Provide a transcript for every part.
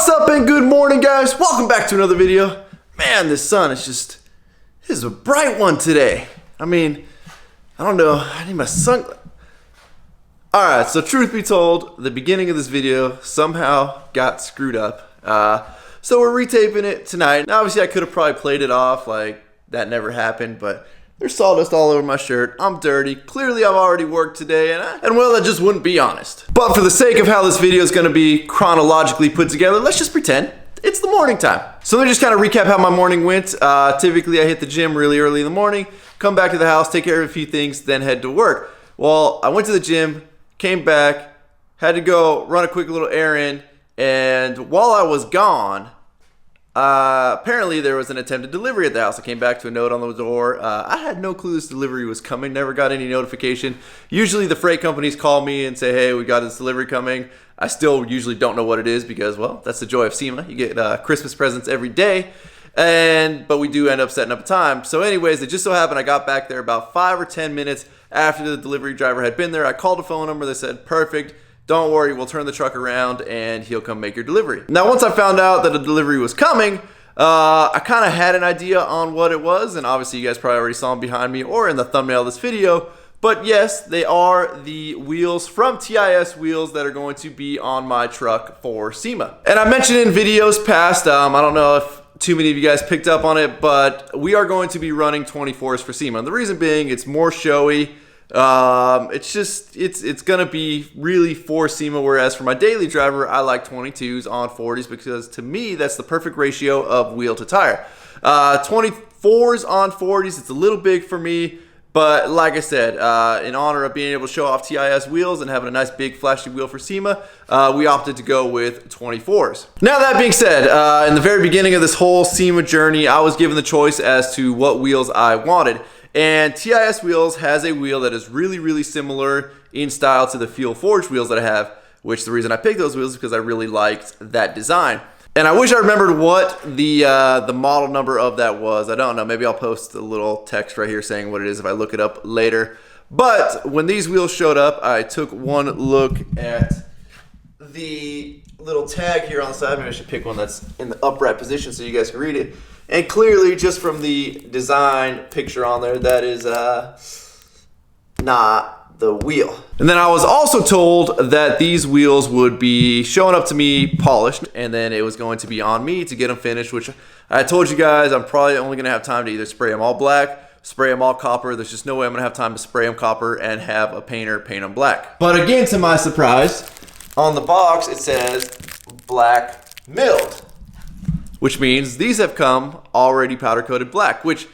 What's up and good morning, guys? Welcome back to another video. Man, this sun is a bright one today. I mean, I don't know, I need my sun. Alright, so truth be told, the beginning of this video somehow got screwed up. So we're retaping it tonight. Now, obviously I could have probably played it off like that never happened, but there's sawdust all over my shirt. I'm dirty. Clearly I've already worked today, and well, that just wouldn't be honest. But for the sake of how this video is going to be chronologically put together, let's just pretend it's the morning time. So let me just kind of recap how my morning went. Typically I hit the gym really early in the morning, come back to the house, take care of a few things, then head to work. Well, I went to the gym, came back, had to go run a quick little errand, and while I was gone, apparently there was an attempted delivery at the house. I came back to a note on the door. I had no clue this delivery was coming, never got any notification. Usually the freight companies call me and say, hey, we got this delivery coming. I still usually don't know what it is because, well, that's the joy of Sema. You get Christmas presents every day, but we do end up setting up a time. So anyways, it just so happened I got back there about 5 or 10 minutes after the delivery driver had been there. I called a phone number. They said, perfect. Don't worry, we'll turn the truck around and he'll come make your delivery. Now, once I found out that a delivery was coming, I kind of had an idea on what it was, and obviously you guys probably already saw them behind me or in the thumbnail of this video. But yes, they are the wheels from TIS Wheels that are going to be on my truck for Sema. And I mentioned in videos past, I don't know if too many of you guys picked up on it, but we are going to be running 24s for Sema. And the reason being, it's more showy. It's gonna be really for Sema, whereas for my daily driver I like 22s on 40s because to me that's the perfect ratio of wheel to tire. 24s on 40s, it's a little big for me, but like I said, in honor of being able to show off TIS Wheels and having a nice big flashy wheel for Sema, we opted to go with 24s. Now that being said, in the very beginning of this whole Sema journey, I was given the choice as to what wheels I wanted. And TIS Wheels has a wheel that is really, really similar in style to the Fuel Forged wheels that I have, which the reason I picked those wheels is because I really liked that design. And I wish I remembered what the model number of that was. I don't know. Maybe I'll post a little text right here saying what it is if I look it up later. But when these wheels showed up, I took one look at the little tag here on the side. Maybe I should pick one that's in the upright position so you guys can read it. And clearly, just from the design picture on there, that is not the wheel. And then I was also told that these wheels would be showing up to me polished, and then it was going to be on me to get them finished, which I told you guys I'm probably only going to have time to either spray them all black, spray them all copper. There's just no way I'm going to have time to spray them copper and have a painter paint them black. But again, to my surprise, on the box it says black milled, which means these have come already powder coated black, which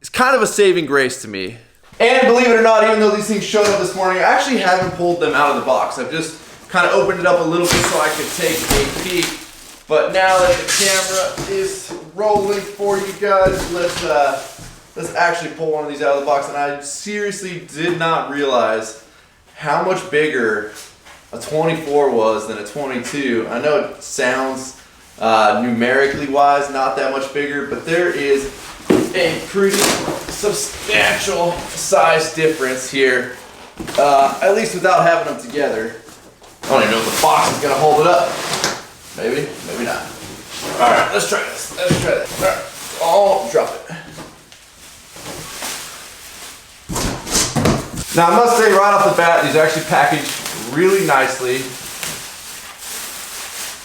is kind of a saving grace to me. And believe it or not, even though these things showed up this morning, I actually haven't pulled them out of the box. I've just kind of opened it up a little bit so I could take a peek. But now that the camera is rolling for you guys, let's actually pull one of these out of the box. And I seriously did not realize how much bigger a 24 was than a 22. I know it sounds numerically wise not that much bigger, but there is a pretty substantial size difference here, at least without having them together. I don't even know if the box is gonna hold it up. Maybe, maybe not. All right, let's try this. All right, I'll drop it. Now I must say right off the bat, these are actually packaged really nicely.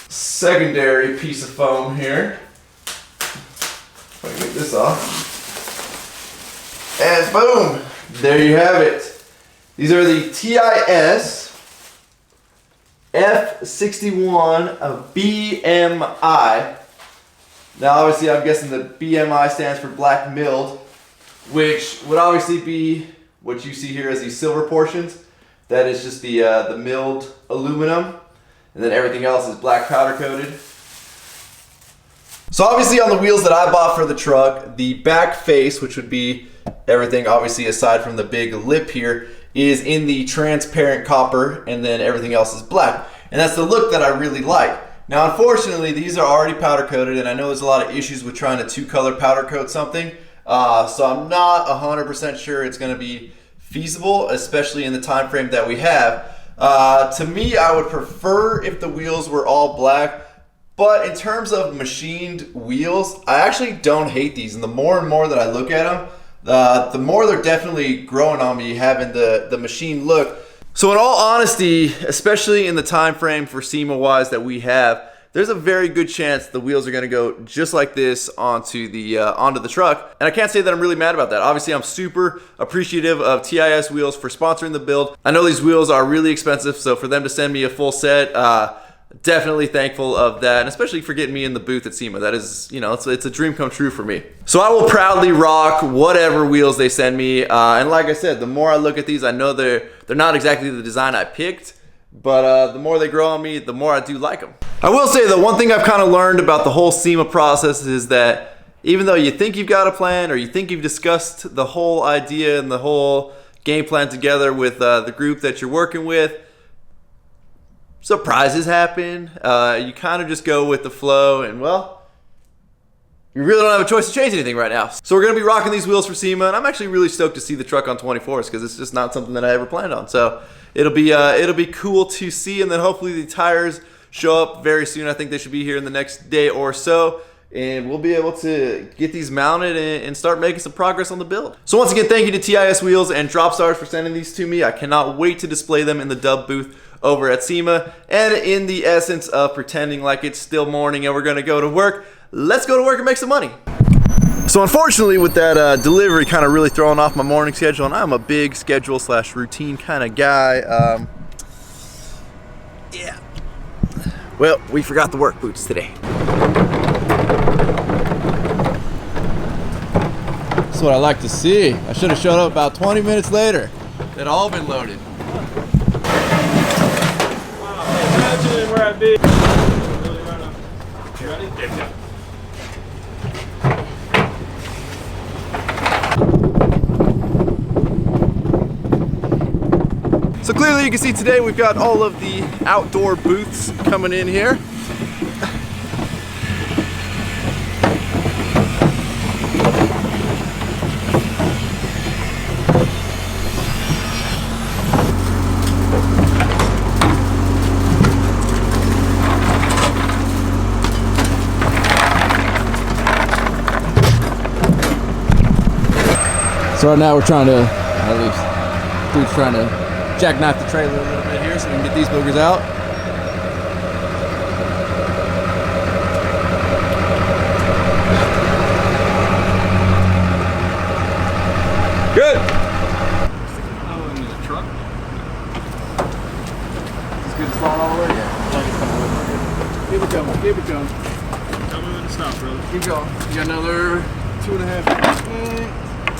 Secondary piece of foam here. If I can get this off. And boom! There you have it. These are the TIS F61 BMI. Now obviously I'm guessing the BMI stands for black milled, which would obviously be what you see here as these silver portions. That is just the milled aluminum. And then everything else is black powder coated. So obviously on the wheels that I bought for the truck, the back face, which would be everything obviously aside from the big lip here, is in the transparent copper, and then everything else is black. And that's the look that I really like. Now unfortunately these are already powder coated, and I know there's a lot of issues with trying to two-color powder coat something. So I'm not 100% sure it's going to be feasible, especially in the time frame that we have. To me, I would prefer if the wheels were all black, But in terms of machined wheels, I actually don't hate these. And the more and more that I look at them, the more they're definitely growing on me, having the machine look. So in all honesty, especially in the time frame for Sema wise that we have, there's a very good chance the wheels are going to go just like this onto the truck. And I can't say that I'm really mad about that. Obviously, I'm super appreciative of TIS Wheels for sponsoring the build. I know these wheels are really expensive, so for them to send me a full set, definitely thankful of that, and especially for getting me in the booth at Sema. That is, you know, it's a dream come true for me. So I will proudly rock whatever wheels they send me. And like I said, the more I look at these, I know they're not exactly the design I picked, but the more they grow on me, the more I do like them. I will say that one thing I've kind of learned about the whole Sema process is that even though you think you've got a plan, or you think you've discussed the whole idea and the whole game plan together with the group that you're working with, surprises happen. You kind of just go with the flow, and well, you really don't have a choice to change anything right now. So we're gonna be rocking these wheels for Sema, and I'm actually really stoked to see the truck on 24s because it's just not something that I ever planned on. So it'll be cool to see, and then hopefully the tires show up very soon. I think they should be here in the next day or so, and we'll be able to get these mounted and start making some progress on the build. So once again, thank you to TIS Wheels and Dropstars for sending these to me. I cannot wait to display them in the dub booth over at Sema. And in the essence of pretending like it's still morning and we're gonna go to work, let's go to work and make some money. So unfortunately, with that delivery kind of really throwing off my morning schedule, and I'm a big schedule / routine kind of guy, yeah. Well, we forgot the work boots today. That's what I like to see. I should have showed up about 20 minutes later. They'd all been loaded. Imagine where I'd be. You ready? Yeah. So clearly you can see today we've got all of the outdoor booths coming in here. So right now we're trying to, at least dude's trying to jackknife the trailer a little bit here so we can get these boogers out. Good. Oh, into the truck. It's good to slide all the way. Yeah. Keep it going. Keep it going. Tell me when to stop, brother. Keep going. You got another 2.5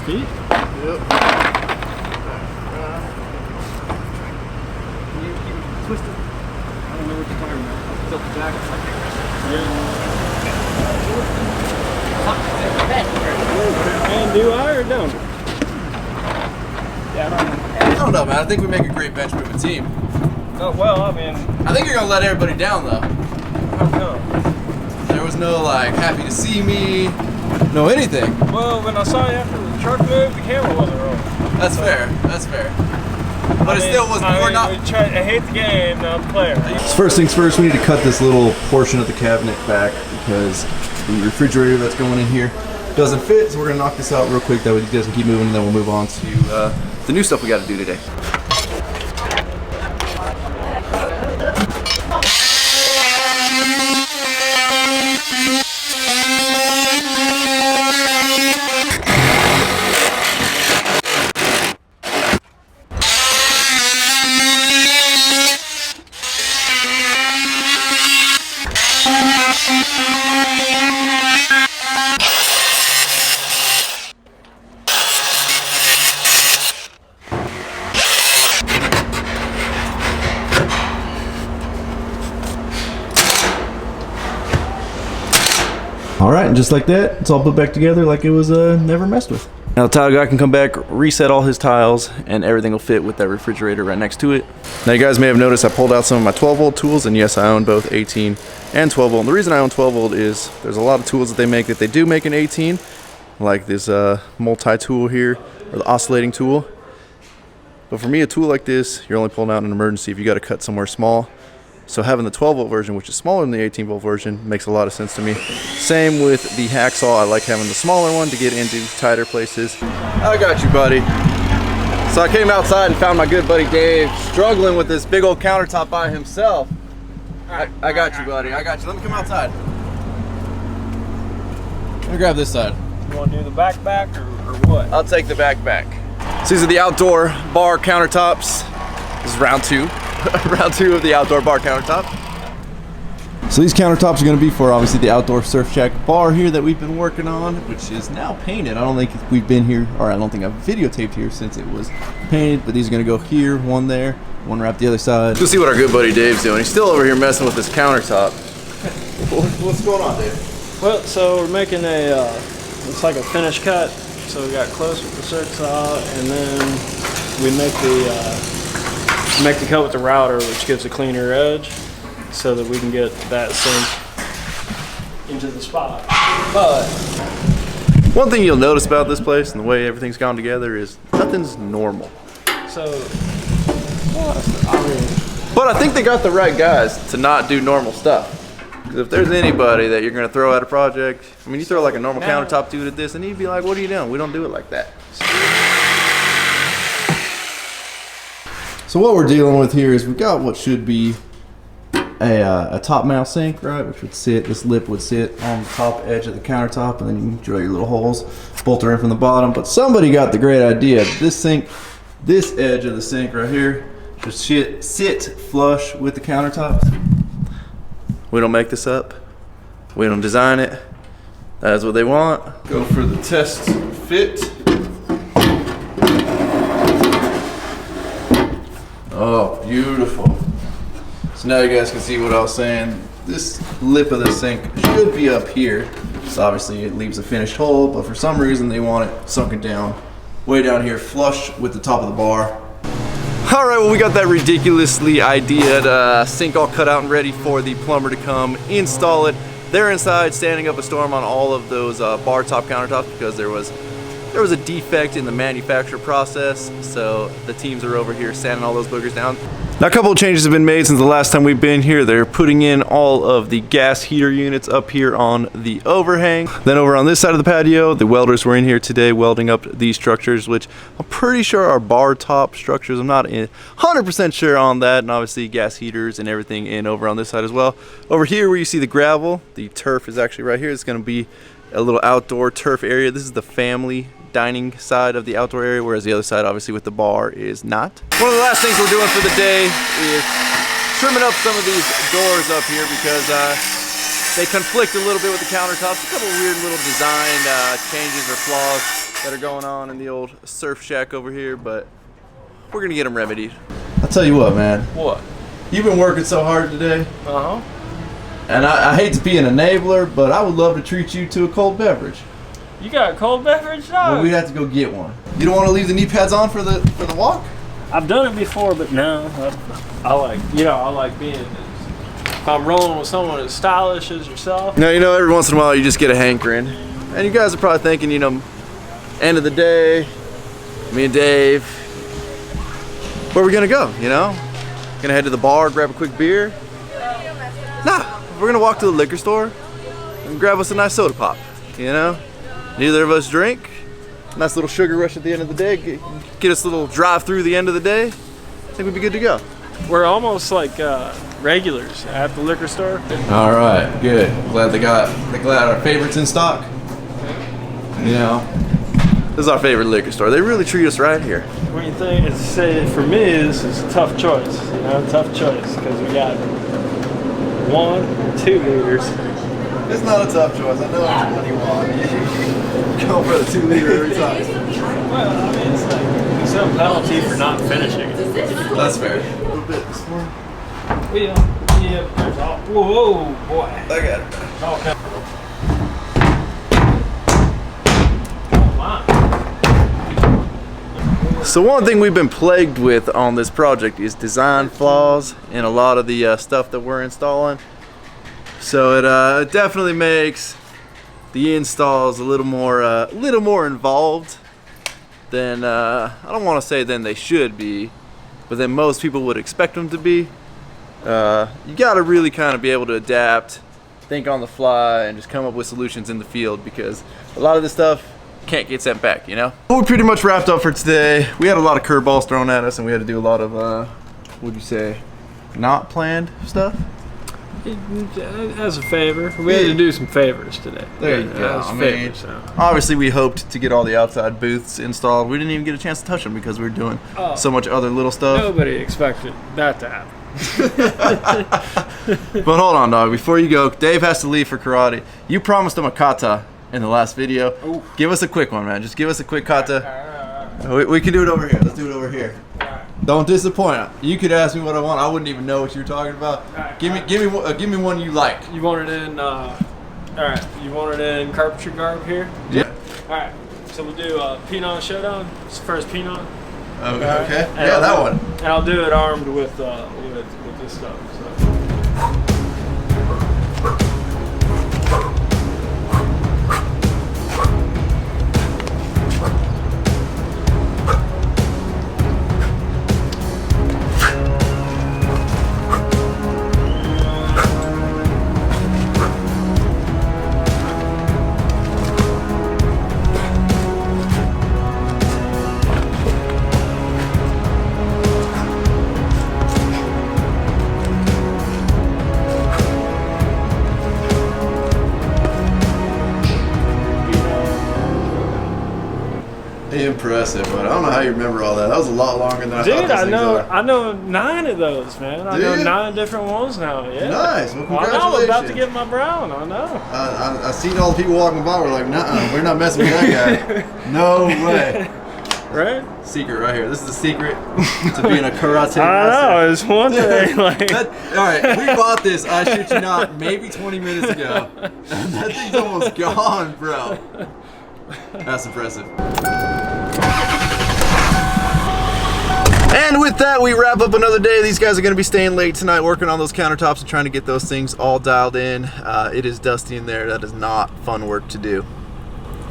feet. Yep. Twisted. I don't know what you're talking about. It's up the back. Yeah. And do I or don't? Yeah, I don't know, man. I think we make a great bench moving team. Oh, well, I mean, I think you're gonna let everybody down though. how come? There was no like happy to see me, no anything. Well, when I saw you after the truck moved, the camera wasn't rolling. That's fair. That's fair. But it still was. We're not. I hate the game, not the player. First things first, we need to cut this little portion of the cabinet back because the refrigerator that's going in here doesn't fit. So we're gonna knock this out real quick. That way these guys can keep moving, and then we'll move on to the new stuff we got to do today. All right, and just like that, it's all put back together like it was never messed with. Now the tile guy can come back, reset all his tiles, and everything will fit with that refrigerator right next to it. Now you guys may have noticed I pulled out some of my 12-volt tools, and yes, I own both 18 and 12-volt. And the reason I own 12-volt is there's a lot of tools that they make that they do make in 18, like this multi-tool here, or the oscillating tool. But for me, a tool like this, you're only pulling out in an emergency if you got to cut somewhere small. So having the 12-volt version, which is smaller than the 18-volt version, makes a lot of sense to me. Same with the hacksaw. I like having the smaller one to get into tighter places. I got you, buddy. So I came outside and found my good buddy Dave struggling with this big old countertop by himself. I got you, buddy. I got you. Let me come outside. Let me grab this side. You want to do the back or what? I'll take the back. So these are the outdoor bar countertops. This is round 2. Round 2 of the outdoor bar countertop. So these countertops are going to be for obviously the outdoor Surf Shack bar here that we've been working on, which is now painted. I don't think we've been here, or I don't think I've videotaped here since it was painted, but these are going to go here, one there, one wrap the other side. You'll see what our good buddy Dave's doing. He's still over here messing with this countertop. What's going on, Dave? Well, so we're making it's like a finish cut. So we got close with the circ saw, and then we make the cut with the router, which gives a cleaner edge, so that we can get that sink into the spot. But one thing you'll notice about this place and the way everything's gone together is nothing's normal. So, I mean, but I think they got the right guys to not do normal stuff. Because if there's anybody that you're going to throw at a project, I mean, you throw like a normal countertop dude at this, and he'd be like, "What are you doing? We don't do it like that." So what we're dealing with here is we've got what should be a top mount sink, right? Which would sit, this lip would sit on the top edge of the countertop, and then you can drill your little holes, bolt her in from the bottom. But somebody got the great idea. This sink, this edge of the sink right here, should sit flush with the countertop. We don't make this up. We don't design it. That's what they want. Go for the test fit. Oh, beautiful. So now you guys can see what I was saying. This lip of the sink should be up here. So obviously it leaves a finished hole, but for some reason they want it sunken down, way down here, flush with the top of the bar. All right, well, we got that ridiculously ideaed sink all cut out and ready for the plumber to come install it. They're inside standing up a storm on all of those bar top countertops because there was a defect in the manufacture process. So the teams are over here sanding all those boogers down. Now a couple of changes have been made since the last time we've been here. They're putting in all of the gas heater units up here on the overhang. Then over on this side of the patio, the welders were in here today welding up these structures, which I'm pretty sure are bar top structures. I'm not 100% sure on that. And obviously gas heaters and everything in over on this side as well. Over here where you see the gravel, the turf is actually right here. It's going to be a little outdoor turf area. This is the family dining side of the outdoor area, whereas the other side obviously with the bar is not. One of the last things we're doing for the day is trimming up some of these doors up here because they conflict a little bit with the countertops. A couple weird little design changes or flaws that are going on in the old Surf Shack over here, but we're gonna get them remedied. I'll tell you what, man. what? You've been working so hard today. Uh-huh. And I hate to be an enabler, but I would love to treat you to a cold beverage. You got a cold beverage, dog? Well, we'd have to go get one. You don't want to leave the knee pads on for the walk? I've done it before, but no. I like being, if I'm rolling with someone as stylish as yourself. No, every once in a while you just get a hankering. And you guys are probably thinking, end of the day, me and Dave, where are we gonna go, Gonna head to the bar, grab a quick beer? Nah, we're gonna walk to the liquor store and grab us a nice soda pop, Neither of us drink. Nice little sugar rush at the end of the day. Get us a little drive through the end of the day. I think we'd be good to go. We're almost like regulars at the liquor store. All right, good. Glad our favorites in stock. This is our favorite liquor store. They really treat us right here. What do you think? For me, this is a tough choice. Tough choice because we got 1 or 2 liters. It's not a tough choice. I know which one you want. Go for the 2 liter every time. Well, it's like there's no penalty for not finishing. That's fair. A little bit this morning. Yeah, there's all. Whoa, boy. I got it. Okay. So one thing we've been plagued with on this project is design flaws in a lot of the stuff that we're installing. So it definitely makes the installs a little more involved than I don't want to say than they should be, but than most people would expect them to be. you got to really kind of be able to adapt, think on the fly, and just come up with solutions in the field, because a lot of this stuff can't get sent back, you know? Well, we pretty much wrapped up for today. We had a lot of curveballs thrown at us, and we had to do a lot of, what'd you say, not planned stuff? As a favor. We had to do some favors today. There you go. I mean, obviously we hoped to get all the outside booths installed. We didn't even get a chance to touch them because we were doing so much other little stuff. Nobody expected that to happen. But hold on, dog. Before you go, Dave has to leave for karate. You promised him a kata in the last video. Ooh. Give us a quick one, man. Just give us a quick kata. We can do it over here. Let's do it over here. Don't disappoint. You could ask me what I want. I wouldn't even know what you were talking about. Give me one you like. You want it in? All right. You want it in carpentry garb here? Yeah. All right. So we'll do Pinon Showdown. It's the first Pinon. Okay. Yeah, that one. And I'll do it armed with this stuff. So. Impressive, but I don't know how you remember all that. That was a lot longer than I thought. Dude, I know 9 of those, man. I know 9 different ones now. Yeah. Nice. Well, congratulations. I know, I'm about to get my brown. I know. I seen all the people walking by. We're like, nah, we're not messing with that guy. No way. Right? Secret right here. This is the secret to being a karate master. I know. It's one thing. Like. All right, we bought this. I shit you not, maybe 20 minutes ago. That thing's almost gone, bro. That's impressive. And with that, we wrap up another day. These guys are going to be staying late tonight working on those countertops and trying to get those things all dialed in. It is dusty in there. That is not fun work to do.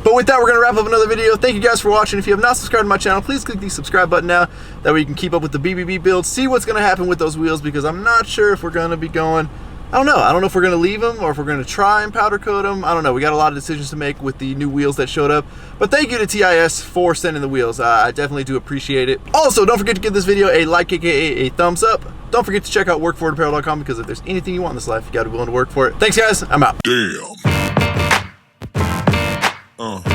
But with that, we're going to wrap up another video. Thank you guys for watching. If you have not subscribed to my channel, please click the subscribe button now. That way you can keep up with the BBB builds, see what's going to happen with those wheels, because I'm not sure if we're going to be going... I don't know if we're going to leave them or if we're going to try and powder coat them. I don't know. We got a lot of decisions to make with the new wheels that showed up. But thank you to TIS for sending the wheels. I definitely do appreciate it. Also, don't forget to give this video a like, aka a thumbs up. Don't forget to check out WORKFORITapparel.com, because if there's anything you want in this life, you got to be willing to work for it. Thanks, guys. I'm out. Damn.